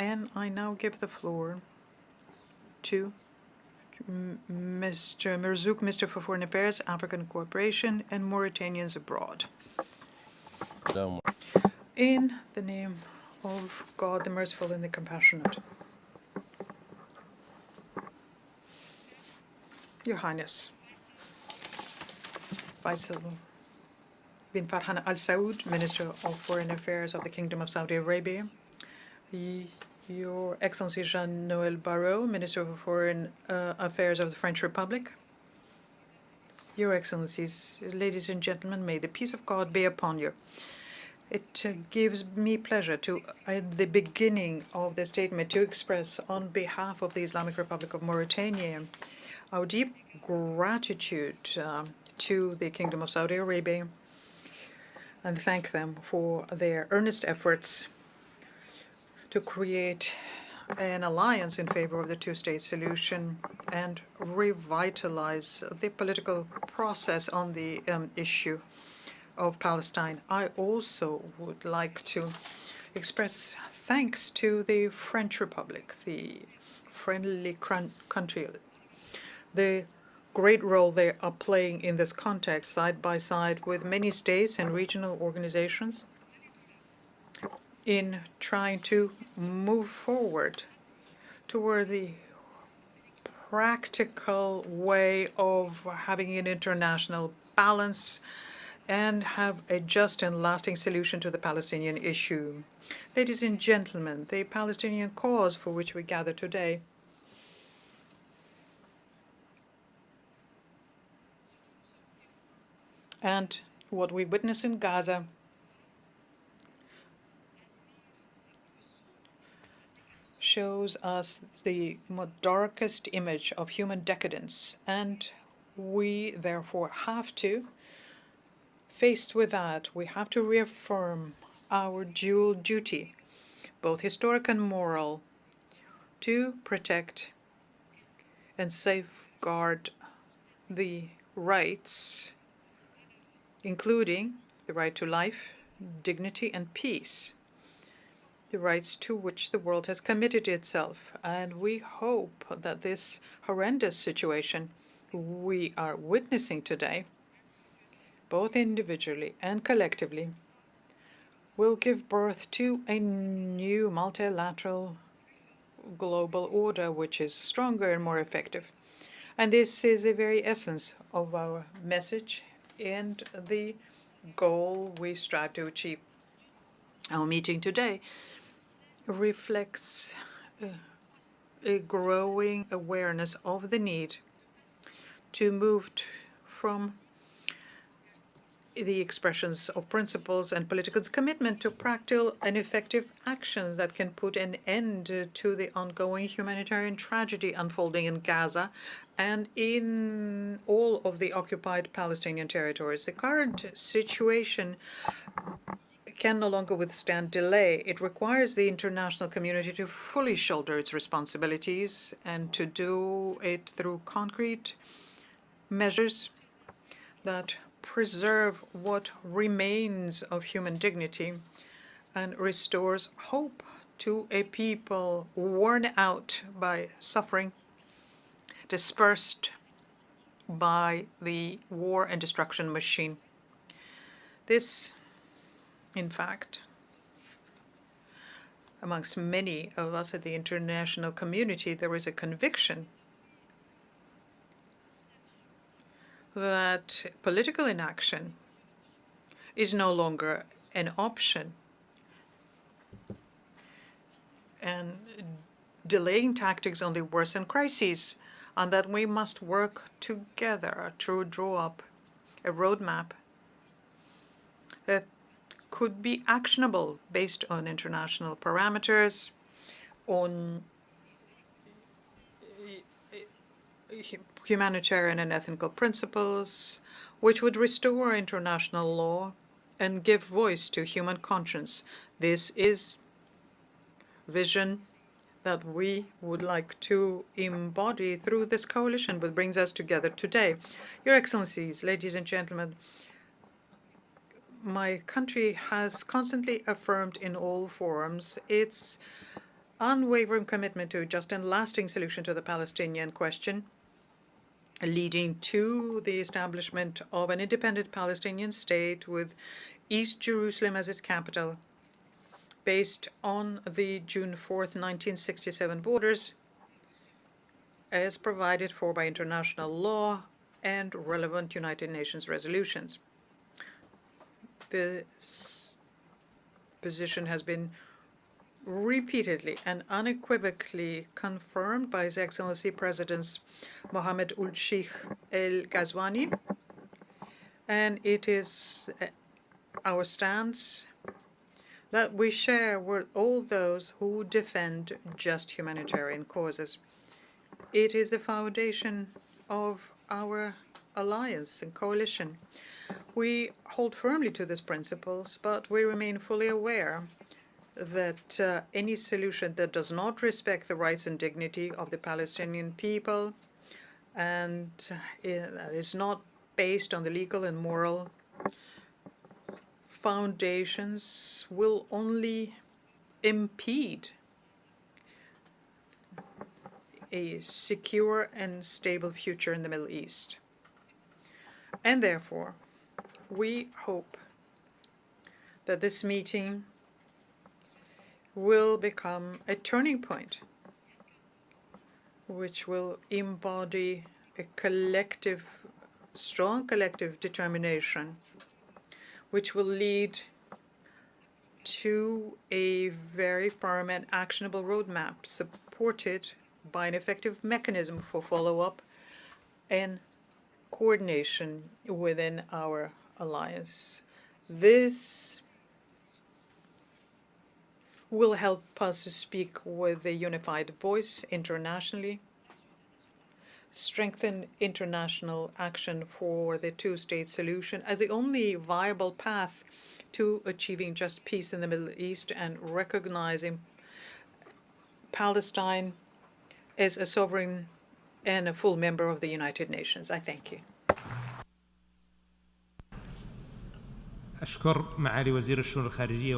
And I now give the floor to Mr. Merzouk, Minister for Foreign Affairs, African Cooperation, and Mauritanians Abroad. In the name of God, the Merciful and the Compassionate. Your Highness, Faisal bin Farhan Al Saud, Minister of Foreign Affairs of the Kingdom of Saudi Arabia, Your Excellency Jean-Noël Barrot, Minister of Foreign Affairs of the French Republic, Your Excellencies, ladies and gentlemen, may the peace of God be upon you. It gives me pleasure to, at the beginning of the statement, to express on behalf of the Islamic Republic of Mauritania our deep gratitude to the Kingdom of Saudi Arabia and thank them for their earnest efforts to create an alliance in favor of the two-state solution and revitalize the political process on the issue of Palestine. I also would like to express thanks to the French Republic, the friendly country, the great role they are playing in this context, side by side with many states and regional organizations, in trying to move forward toward the practical way of having an international balance and have a just and lasting solution to the Palestinian issue. Ladies and gentlemen, the Palestinian cause for which we gather today and what we witness in Gaza shows us the darkest image of human decadence, and we therefore have to, faced with that, we have to reaffirm our dual duty, both historic and moral, to protect and safeguard the rights, including the right to life, dignity, and peace, the rights to which the world has committed itself. And we hope that this horrendous situation we are witnessing today, both individually and collectively, will give birth to a new multilateral global order which is stronger and more effective. And this is the very essence of our message and the goal we strive to achieve. Our meeting today reflects a growing awareness of the need to move from the expressions of principles and political commitment to practical and effective actions that can put an end to the ongoing humanitarian tragedy unfolding in Gaza and in all of the occupied Palestinian territories. The current situation can no longer withstand delay. It requires the international community to fully shoulder its responsibilities and to do it through concrete measures that preserve what remains of human dignity and restores hope to a people worn out by suffering, dispersed by the war and destruction machine. This, in fact, amongst many of us at the international community, there is a conviction that political inaction is no longer an option, and delaying tactics only worsen crises, and that we must work together to draw up a roadmap that could be actionable based on international parameters, on humanitarian and ethical principles, which would restore international law and give voice to human conscience. This is vision that we would like to embody through this coalition that brings us together today. Your Excellencies, ladies and gentlemen, my country has constantly affirmed in all forums its unwavering commitment to a just and lasting solution to the Palestinian question, leading to the establishment of an independent Palestinian state with East Jerusalem as its capital, based on the June 4th, 1967 borders, as provided for by international law and relevant United Nations resolutions. This position has been repeatedly and unequivocally confirmed by His Excellency Presidents Mohammed Ul-Sheikh El-Ghazwani, and it is our stance that we share with all those who defend just humanitarian causes. It is the foundation of our alliance and coalition. We hold firmly to these principles, but we remain fully aware that any solution that does not respect the rights and dignity of the Palestinian people and that is not based on the legal and moral foundations will only impede a secure and stable future in the Middle East. And therefore, we hope that this meeting will become a turning point which will embody a strong collective determination, which will lead to a very firm and actionable roadmap supported by an effective mechanism for follow-up and coordination within our alliance. This will help us to speak with a unified voice internationally, strengthen international action for the two-state solution as the only viable path to achieving just peace in the Middle East and recognizing Palestine as a sovereign and a full member of the United Nations. I thank you. أشكر معالي وزير الشؤون الخارجية